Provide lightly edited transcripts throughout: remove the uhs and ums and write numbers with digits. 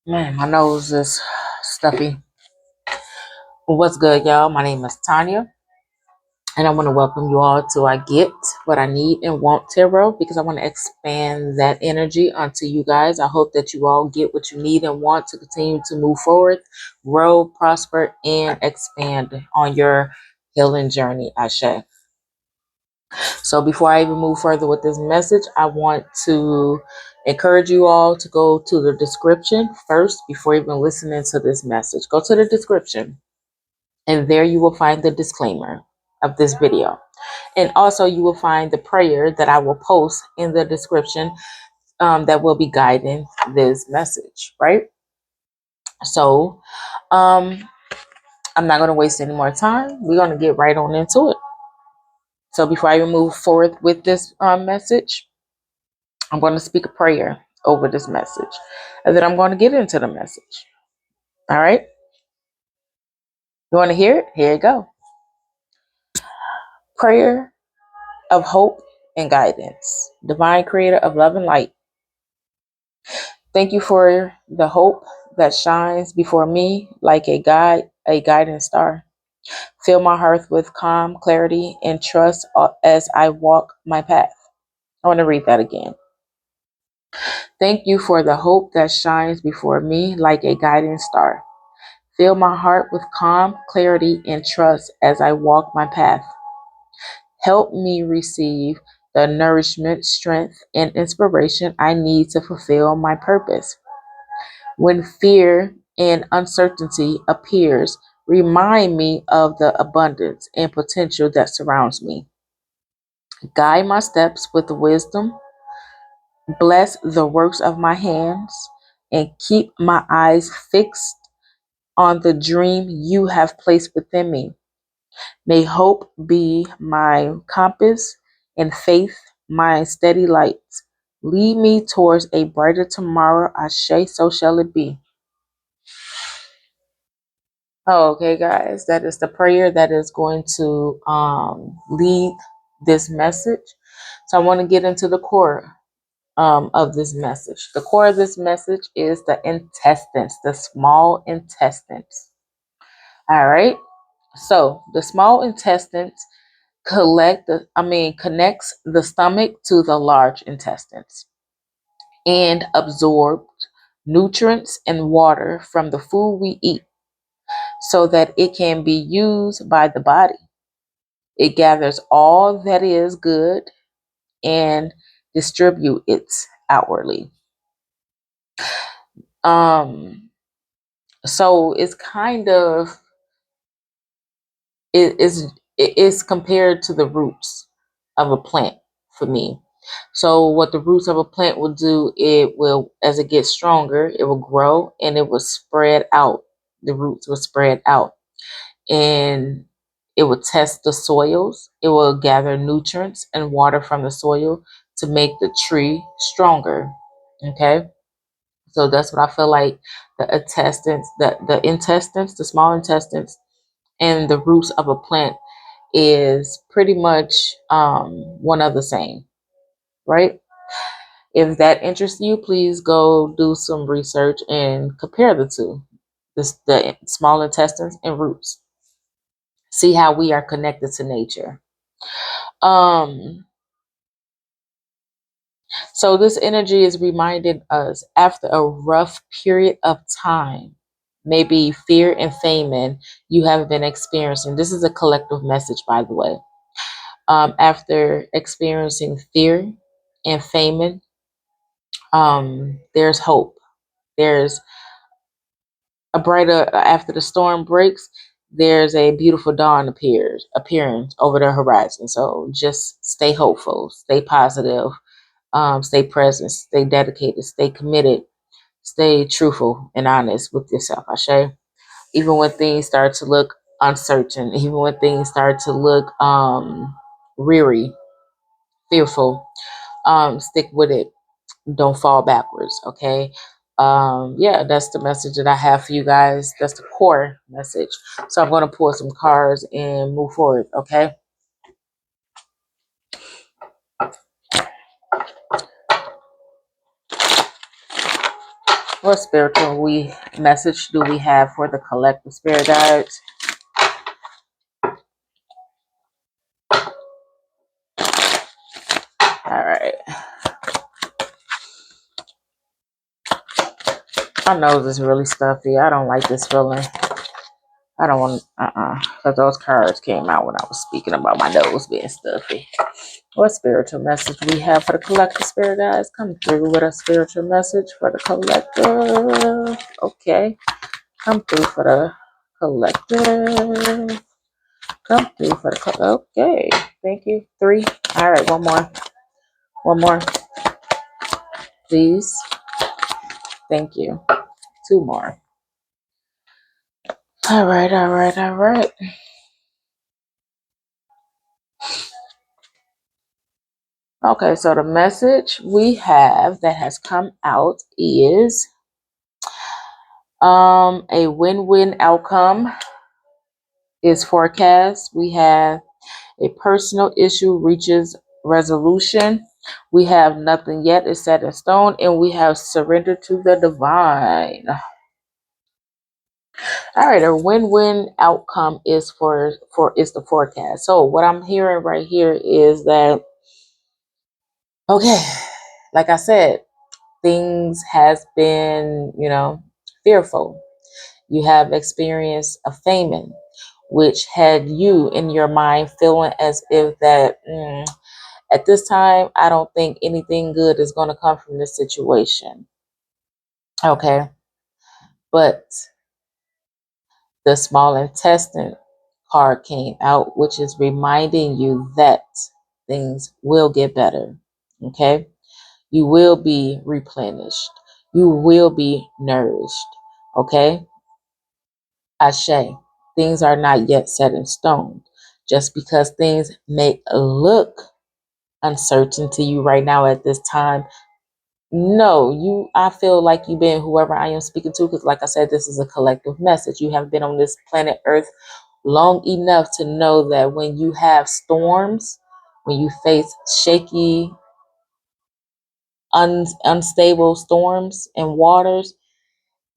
Man, my nose is stuffy. What's good, y'all? My name is Tanya, and I want to welcome you all to I Get What I Need and Want Tarot because I want to expand that energy onto you guys. I hope that you all get what you need and want to continue to move forward, grow, prosper, and expand on your healing journey, Ashe. So before I even move further with this message, I want to encourage you all to go to the description first before even listening to this message. Go to the description and there you will find the disclaimer of this video. And also you will find the prayer that I will post in the description that will be guiding this message, right? So I'm not going to waste any more time. We're going to get right on into it. So before I even move forward with this message, I'm going to speak a prayer over this message. And then I'm going to get into the message. All right? You want to hear it? Here you go. Prayer of hope and guidance. Divine creator of love and light. Thank you for the hope that shines before me like a guiding star. Fill my heart with calm, clarity, and trust as I walk my path. I want to read that again. Thank you for the hope that shines before me like a guiding star. Fill my heart with calm, clarity, and trust as I walk my path. Help me receive the nourishment, strength, and inspiration I need to fulfill my purpose. When fear and uncertainty appears, remind me of the abundance and potential that surrounds me. Guide my steps with wisdom, bless the works of my hands, and keep my eyes fixed on the dream you have placed within me. May hope be my compass and faith my steady light. Lead me towards a brighter tomorrow. Ashe, so shall it be. Oh, okay, guys, that is the prayer that is going to lead this message. So I want to get into the core of this message. The core of this message is the intestines, the small intestines. All right. So the small intestines connects the stomach to the large intestines and absorbs nutrients and water from the food we eat so that it can be used by the body. It gathers all that is good and distribute it outwardly. Um, so it's kind of it is compared to the roots of a plant for me. So what the roots of a plant will do, it will, as it gets stronger, it will grow and it will spread out. The roots will spread out and it will test the soils. It will gather nutrients and water from the soil to make the tree stronger. Okay. So that's what I feel like the intestines, the small intestines, and the roots of a plant is pretty much one of the same, right? If that interests you, please go do some research and compare the two, the small intestines and roots. See how we are connected to nature. Um, so this energy is reminding us after a rough period of time, maybe fear and famine you have been experiencing. This is a collective message, by the way. After experiencing fear and famine, there's hope. There's a brighter after the storm breaks. There's a beautiful dawn appearing over the horizon. So just stay hopeful, stay positive, stay present, stay dedicated, stay committed, stay truthful and honest with yourself. Ashe. Even when things start to look uncertain, even when things start to look weary, fearful, stick with it. Don't fall backwards. Okay. Yeah, that's the message that I have for you guys. That's the core message. So I'm going to pull some cards and move forward. Okay. What spiritual message do we have for the collective spirit guides? All right. My nose is really stuffy. I don't like this feeling. I don't want, because those cards came out when I was speaking about my nose being stuffy. What spiritual message we have for the collective spirit guides? Come through with a spiritual message for the collective. Okay. Come through for the collective. Come through for the okay. Thank you. 3. All right. One more. One more. Please. Thank you. 2 more. All right. All right. All right. Okay. So the message we have that has come out is a win-win outcome is forecast. We have a personal issue reaches resolution. We have nothing yet is set in stone, and we have surrender to the divine. All right, a win-win outcome is is the forecast. So what I'm hearing right here is that okay, like I said, things has been, fearful. You have experienced a famine, which had you in your mind feeling as if that at this time, I don't think anything good is going to come from this situation. Okay. But the small intestine card came out, which is reminding you that things will get better. Okay. You will be replenished. You will be nourished. Okay. Ashe. Things are not yet set in stone. Just because things may look uncertain to you right now at this time, no, I feel like you've been whoever I am speaking to, because like I said, this is a collective message. You have been on this planet Earth long enough to know that when you have storms, when you face shaky, unstable storms and waters,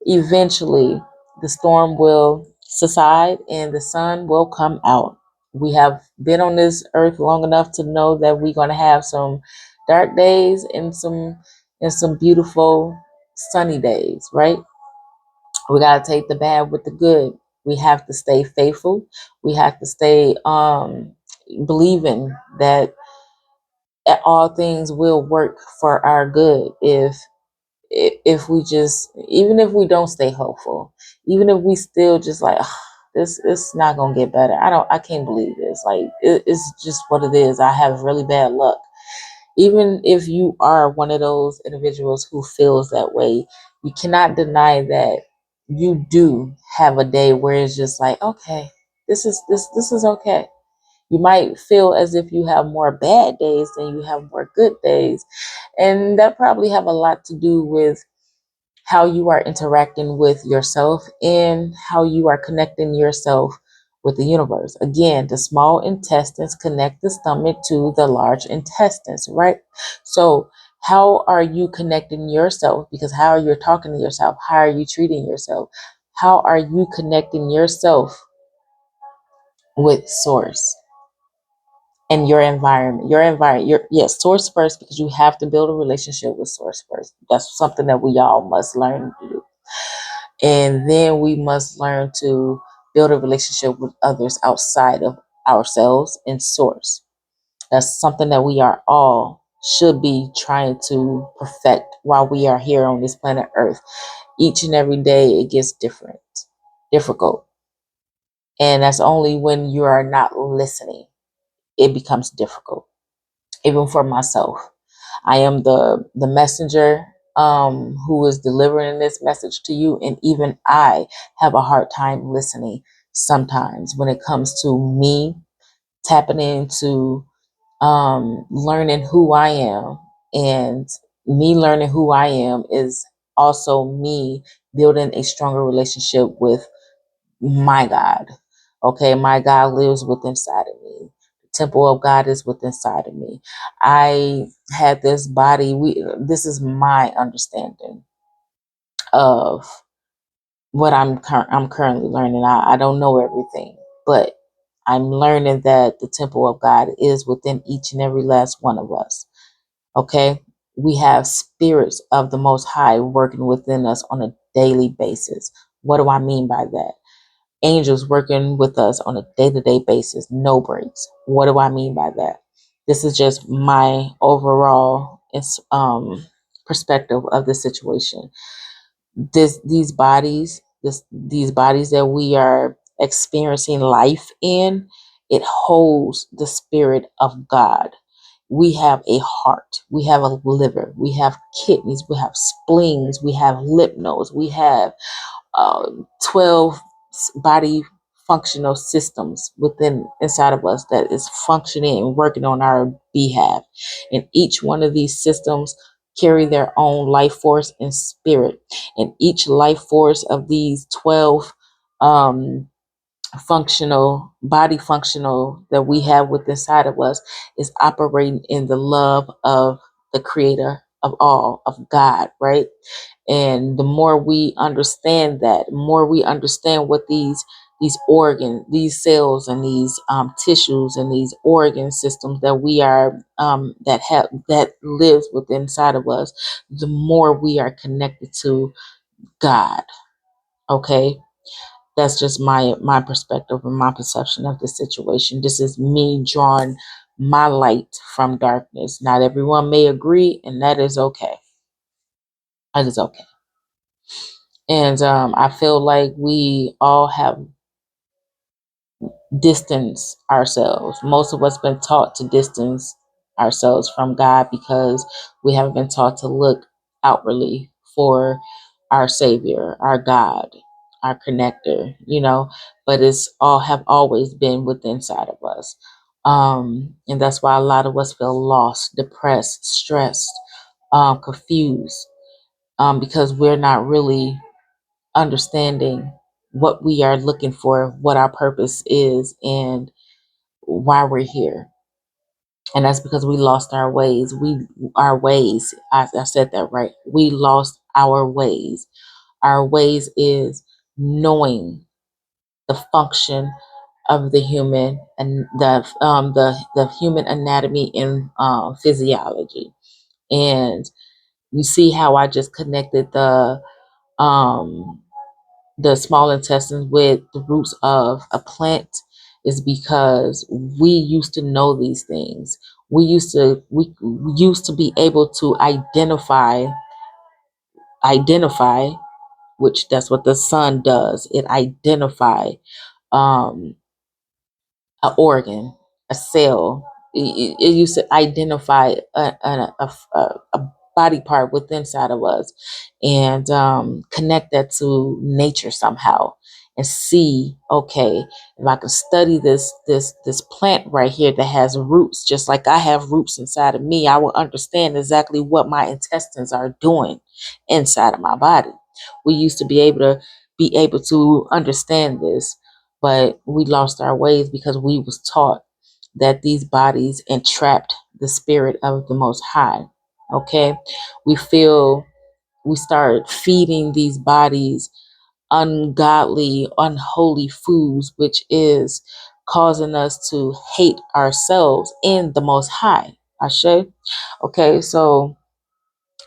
eventually the storm will subside and the sun will come out. We have been on this earth long enough to know that we're going to have some dark days and some beautiful sunny days, right? We got to take the bad with the good. We have to stay faithful. We have to stay believing that all things will work for our good if we just, even if we don't stay hopeful, even if we still just like, this it's not gonna get better. I can't believe this. Like it's just what it is. I have really bad luck. Even if you are one of those individuals who feels that way, you cannot deny that you do have a day where it's just like, okay, this is okay. You might feel as if you have more bad days than you have more good days. And that probably have a lot to do with how you are interacting with yourself and how you are connecting yourself with the universe. Again, the small intestines connect the stomach to the large intestines, right? So, how are you connecting yourself? Because how are you talking to yourself? How are you treating yourself? How are you connecting yourself with source and your environment? Yes, source first, because you have to build a relationship with source first. That's something that we all must learn to do. And then we must learn to build a relationship with others outside of ourselves and source. That's something that we are all should be trying to perfect while we are here on this planet Earth. Each and every day it gets difficult. And that's only when you are not listening, it becomes difficult. Even for myself. I am the messenger who is delivering this message to you, and even I have a hard time listening sometimes when it comes to me tapping into learning who I am, and me learning who I am is also me building a stronger relationship with my God. Okay, my God lives within inside of me. The temple of God is within inside of me. I had this body. This is my understanding of what I'm currently learning. I don't know everything, but I'm learning that the temple of God is within each and every last one of us. Okay? We have spirits of the Most High working within us on a daily basis. What do I mean by that? Angels working with us on a day-to-day basis, no breaks. What do I mean by that? This is just my overall perspective of the situation. These bodies that we are experiencing life in, it holds the spirit of God. We have a heart, we have a liver, we have kidneys, we have spleens, we have lymph nodes, we have 12 body functional systems within inside of us that is functioning and working on our behalf. And each one of these systems carry their own life force and spirit. And each life force of these 12 um, functional that we have within inside of us is operating in the love of the creator of all, of God, right? And the more we understand that, the more we understand what these organs, these cells, and these tissues, and these organ systems that we are that lives within inside of us, the more we are connected to God. Okay, that's just my perspective and my perception of the situation. This is me drawing my light from darkness. Not everyone may agree, and that is okay. That is okay. And I feel like we all have distanced ourselves. Most of us been taught to distance ourselves from God because we haven't been taught to look outwardly for our Savior, our God, our connector, but it's all have always been within inside of us. And that's why a lot of us feel lost, depressed, stressed, confused, because we're not really understanding what we are looking for, what our purpose is, and why we're here. And that's because we lost our ways. Our ways, I said that right. We lost our ways. Our ways is knowing the function of the human and the human anatomy and physiology. And you see how I just connected um the small intestines with the roots of a plant is because we used to know these things. We used to be able to identify, which that's what the sun does. It identify um an organ, a cell. It used to identify a body part within inside of us, and connect that to nature somehow, and see, okay, if I can study this plant right here that has roots, just like I have roots inside of me, I will understand exactly what my intestines are doing inside of my body. We used to be able to understand this, but we lost our ways because we was taught that these bodies entrapped the spirit of the Most High. Okay, we start feeding these bodies ungodly, unholy foods, which is causing us to hate ourselves in the Most High. Ashe. Okay, so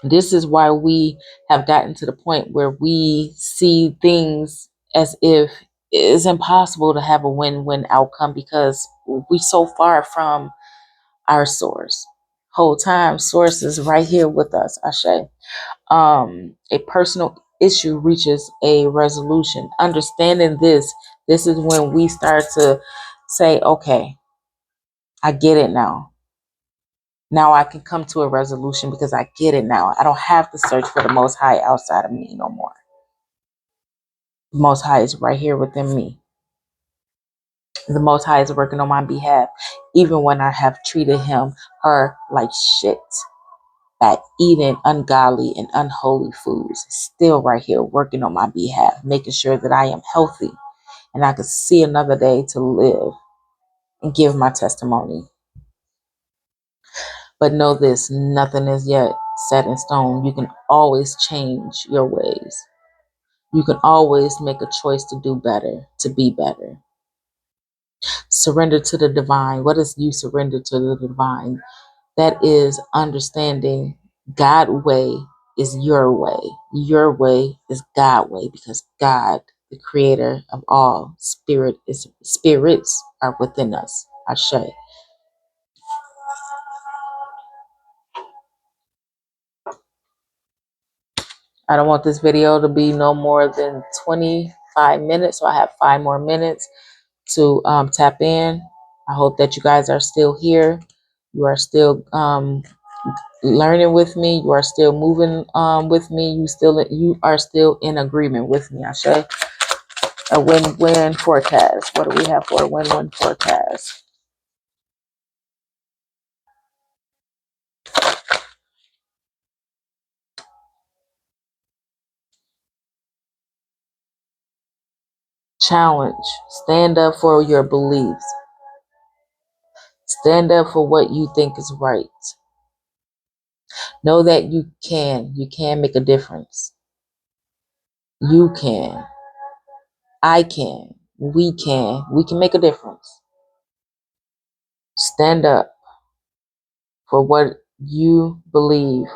this is why we have gotten to the point where we see things as if it's impossible to have a win-win outcome because we so far from our source. Whole time source is right here with us, Ashe. A personal issue reaches a resolution. Understanding this is when we start to say, okay, I get it now. Now I can come to a resolution because I get it now. I don't have to search for the Most High outside of me no more. The Most High is right here within me. The Most High is working on my behalf, even when I have treated her like shit, by eating ungodly and unholy foods. Still right here working on my behalf, making sure that I am healthy and I can see another day to live and give my testimony. But know this, nothing is yet set in stone. You can always change your ways. You can always make a choice to do better, to be better. Surrender to the divine. What is you surrender to the divine? That is understanding God way is your way. Your way is God way, because God, the creator of all spirits are within us. Ashe. I don't want this video to be no more than 25 minutes, so I have 5 more minutes to tap in. I hope that you guys are still here. You are still learning with me. You are still moving with me. You are still in agreement with me. Ashe. A win-win forecast. What do we have for a win-win forecast? Challenge. Stand up for your beliefs. Stand up for what you think is right. Know that you can. You can make a difference. You can. I can. We can. We can make a difference. Stand up for what you believe.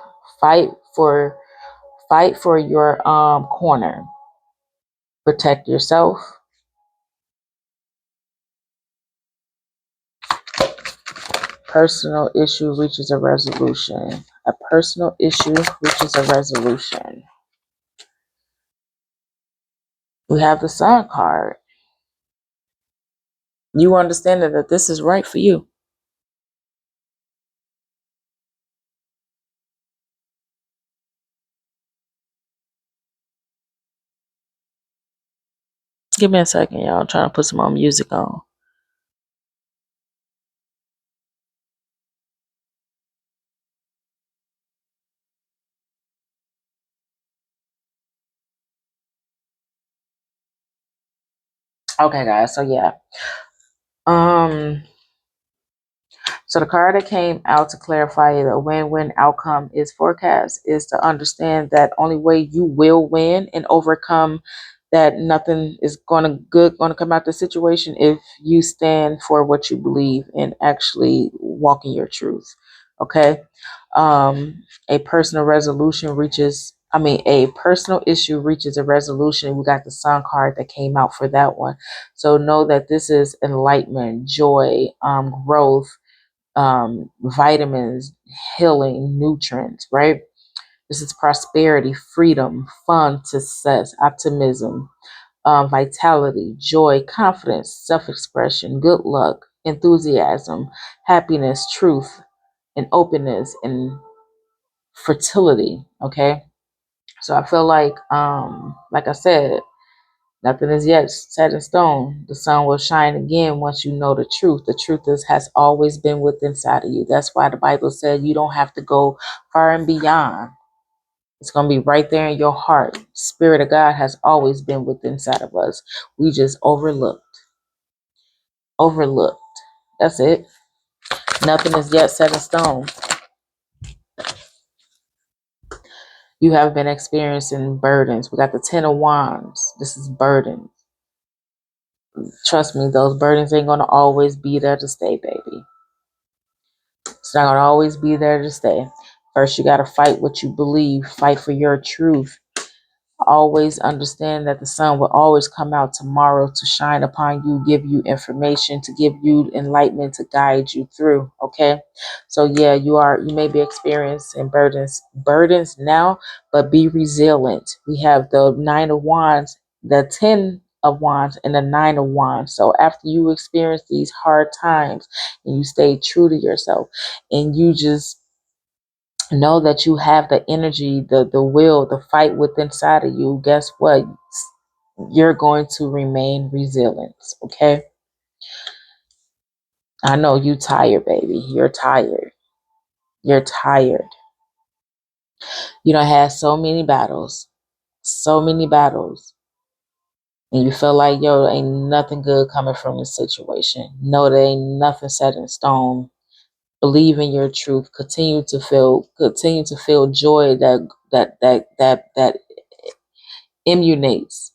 Fight for your corner. Protect yourself. Personal issue reaches a resolution. A personal issue reaches a resolution. We have the Sun card. You understand that this is right for you. Give me a second, y'all. I'm trying to put some more music on. Okay, guys. So yeah. So the card that came out to clarify the win-win outcome is forecast is to understand that only way you will win and overcome that nothing is going to come out the situation if you stand for what you believe and actually walk in your truth. Okay. A personal resolution reaches a personal issue reaches a resolution. We got the Sun card that came out for that one. So know that this is enlightenment, joy, growth, vitamins, healing, nutrients, right? This is prosperity, freedom, fun, success, optimism, vitality, joy, confidence, self-expression, good luck, enthusiasm, happiness, truth, and openness, and fertility. Okay. So I feel like I said, nothing is yet set in stone. The sun will shine again once you know the truth. The truth has always been within inside of you. That's why the Bible said you don't have to go far and beyond. It's going to be right there in your heart. Spirit of God has always been within inside of us. We just overlooked. Overlooked. That's it. Nothing is yet set in stone. You have been experiencing burdens. We got the 10 of Wands. This is burdens. Trust me, those burdens ain't going to always be there to stay, baby. It's not going to always be there to stay. First, you got to fight what you believe. Fight for your truth. Always understand that the sun will always come out tomorrow to shine upon you, give you information, to give you enlightenment, to guide you through. Okay. So yeah, you may be experiencing burdens now, but be resilient. We have the 9 of Wands, the 10 of Wands, and the 9 of Wands. So after you experience these hard times and you stay true to yourself and you just know that you have the energy, the will, the fight within inside of you, guess what? You're going to remain resilient. Okay. I know you tired, baby. You're tired. You're tired. You don't have so many battles. So many battles. And you feel like, yo, ain't nothing good coming from this situation. No, there ain't nothing set in stone. Believe in your truth. Continue to feel joy that Immunates.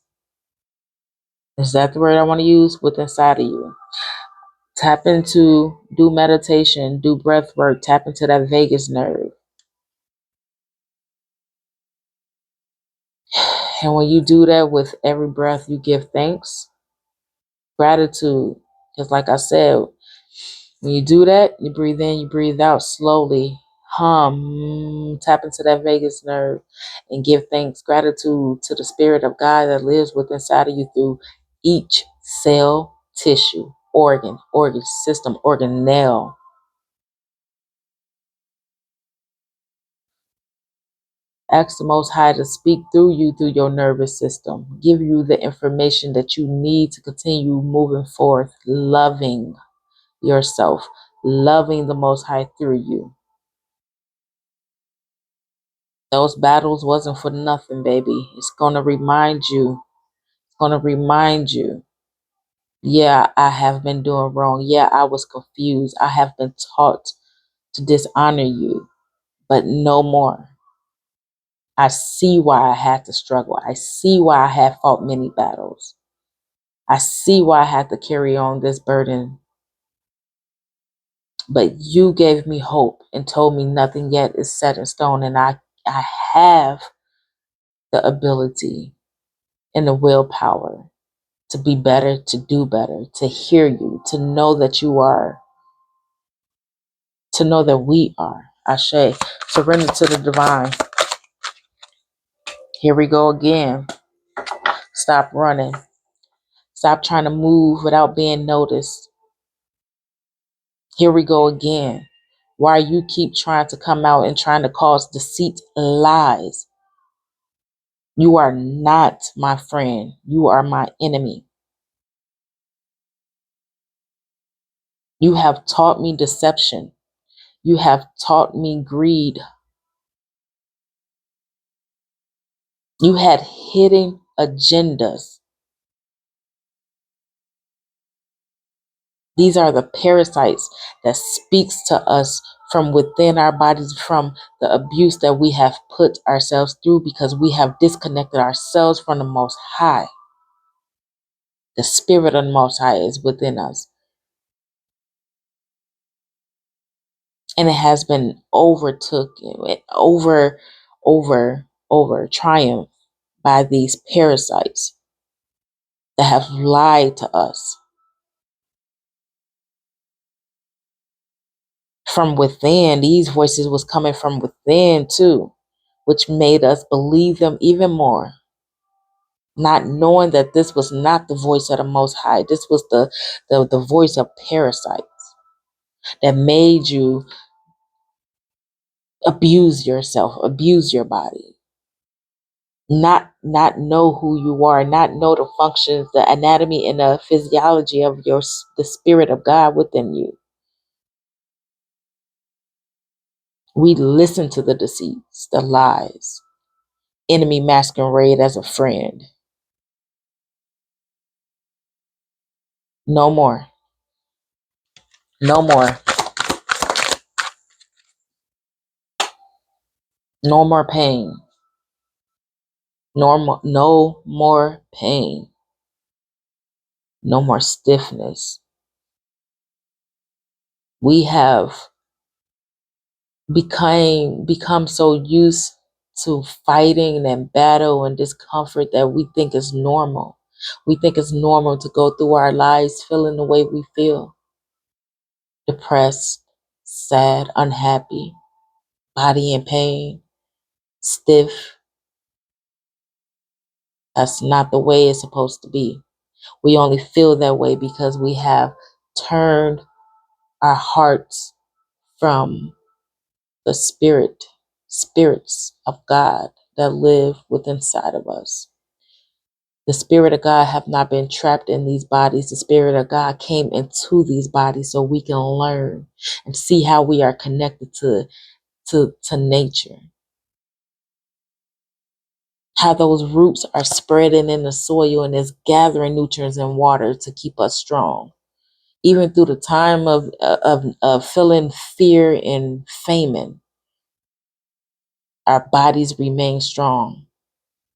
Is that the word I want to use? Within inside of you. Tap into, do meditation, do breath work, tap into that vagus nerve. And when you do that with every breath, you give thanks, gratitude. Because like I said, when you do that, you breathe in, you breathe out slowly. Tap into that vagus nerve and give thanks, gratitude to the spirit of God that lives within inside of you through each cell, tissue, organ system, organelle. Ask the Most High to speak through you through your nervous system, give you the information that you need to continue moving forth, loving yourself, loving the Most High through you. Those battles wasn't for nothing, baby. It's going to remind you. It's going to remind you. Yeah, I have been doing wrong. Yeah, I was confused. I have been taught to dishonor you, but no more. I see why I had to struggle. I see why I had fought many battles. I see why I had to carry on this burden. But you gave me hope and told me nothing yet is set in stone. And I have the ability and the willpower to be better, to do better, to hear you, to know that you are, to know that we are. Ashe, surrender to the divine. Here we go again. Stop running. Stop trying to move without being noticed. Here we go again. Why you keep trying to come out and trying to cause deceit, lies. You are not my friend. You are my enemy. You have taught me deception. You have taught me greed. You had hidden agendas. These are the parasites that speaks to us from within our bodies, from the abuse that we have put ourselves through because we have disconnected ourselves from the Most High. The spirit of the Most High is within us. And it has been triumphed by these parasites that have lied to us from within. These voices was coming from within too, which made us believe them even more, not knowing that this was not the voice of the Most High. This was the voice of parasites that made you abuse yourself, abuse your body, not know who you are, not know the functions, the anatomy and the physiology of the spirit of God within you. We listen to the deceits, the lies, enemy masquerade as a friend. No more. No more. No more pain. No more pain. No more stiffness. We have become so used to fighting and battle and discomfort that we think it's normal. We think it's normal to go through our lives feeling the way we feel. Depressed, sad, unhappy, body in pain, stiff. That's not the way it's supposed to be. We only feel that way because we have turned our hearts from the spirits of God that live within inside of us. The spirit of God have not been trapped in these bodies. The spirit of God came into these bodies so we can learn and see how we are connected to nature. How those roots are spreading in the soil and is gathering nutrients and water to keep us strong. Even through the time of feeling fear and famine, our bodies remain strong.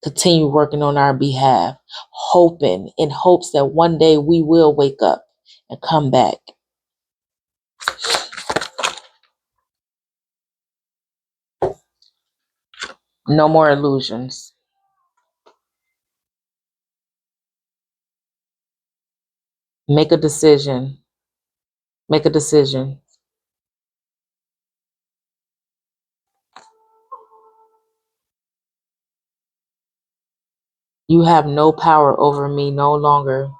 Continue working on our behalf, hoping in hopes that one day we will wake up and come back. No more illusions. Make a decision. Make a decision. You have no power over me no longer.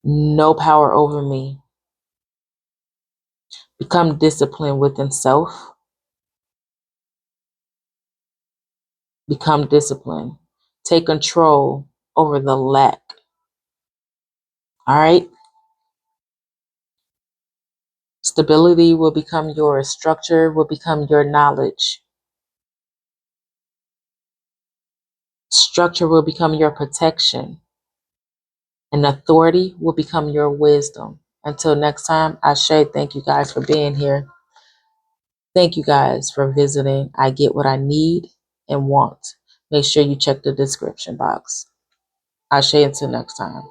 No power over me. Become disciplined within self. Become disciplined. Take control over the lack. All right? Stability will become yours. Structure will become your knowledge. Structure will become your protection. And authority will become your wisdom. Until next time, Ashe, thank you guys for being here. Thank you guys for visiting. I get what I need and want. Make sure you check the description box. Ashe, until next time.